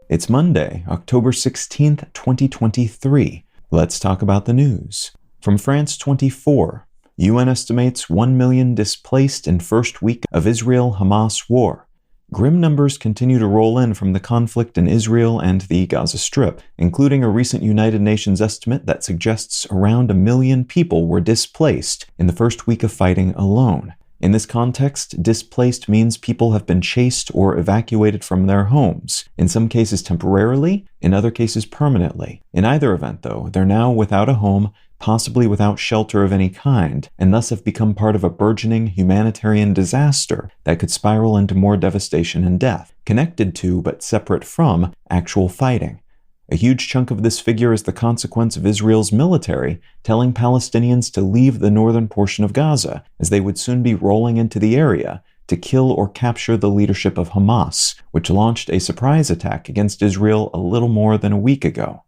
It's Monday, October 16th, 2023. Let's talk about the news. From France 24, UN estimates 1 million displaced in first week of Israel-Hamas war. Grim numbers continue to roll in from the conflict in Israel and the Gaza Strip, including a recent United Nations estimate that suggests around 1 million people were displaced in the first week of fighting alone. In this context, displaced means people have been chased or evacuated from their homes, in some cases temporarily, in other cases permanently. In either event, though, they're now without a home, possibly without shelter of any kind, and thus have become part of a burgeoning humanitarian disaster that could spiral into more devastation and death, connected to but separate from actual fighting. A huge chunk of this figure is the consequence of Israel's military telling Palestinians to leave the northern portion of Gaza, as they would soon be rolling into the area to kill or capture the leadership of Hamas, which launched a surprise attack against Israel a little more than a week ago.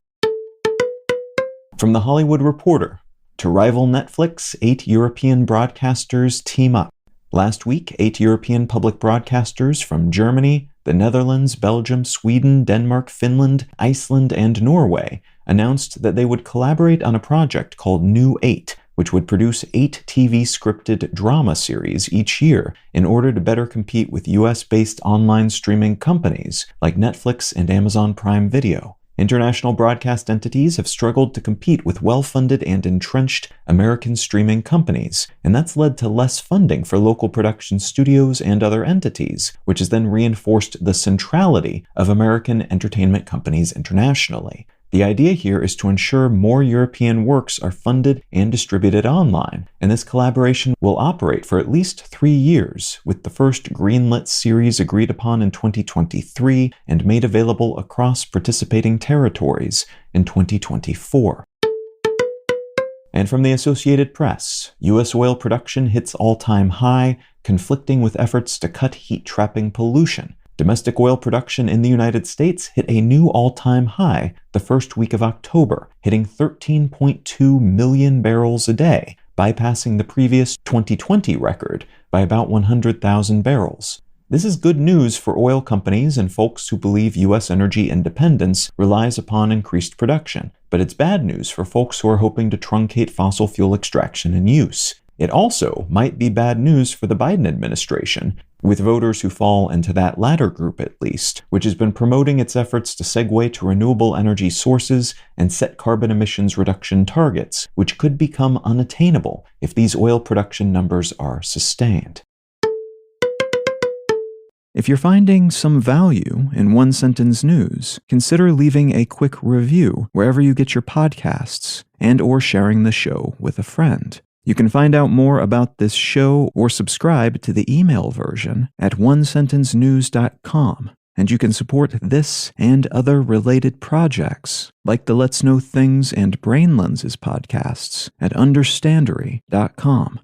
From The Hollywood Reporter, to rival Netflix, 8 European broadcasters team up. Last week, 8 European public broadcasters from Germany, the Netherlands, Belgium, Sweden, Denmark, Finland, Iceland, and Norway announced that they would collaborate on a project called New 8, which would produce 8 TV scripted drama series each year in order to better compete with US-based online streaming companies like Netflix and Amazon Prime Video. International broadcast entities have struggled to compete with well-funded and entrenched American streaming companies, and that's led to less funding for local production studios and other entities, which has then reinforced the centrality of American entertainment companies internationally. The idea here is to ensure more European works are funded and distributed online, and this collaboration will operate for at least 3 years, with the first greenlit series agreed upon in 2023 and made available across participating territories in 2024. And from the Associated Press, U.S. oil production hits all-time high, conflicting with efforts to cut heat-trapping pollution. Domestic oil production in the United States hit a new all-time high the first week of October, hitting 13.2 million barrels a day, bypassing the previous 2020 record by about 100,000 barrels. This is good news for oil companies and folks who believe U.S. energy independence relies upon increased production, but it's bad news for folks who are hoping to truncate fossil fuel extraction and use. It also might be bad news for the Biden administration, with voters who fall into that latter group at least, which has been promoting its efforts to segue to renewable energy sources and set carbon emissions reduction targets, which could become unattainable if these oil production numbers are sustained. If you're finding some value in One Sentence News, consider leaving a quick review wherever you get your podcasts and/or sharing the show with a friend. You can find out more about this show or subscribe to the email version at onesentencenews.com, and you can support this and other related projects like the Let's Know Things and Brain Lenses podcasts at understandery.com.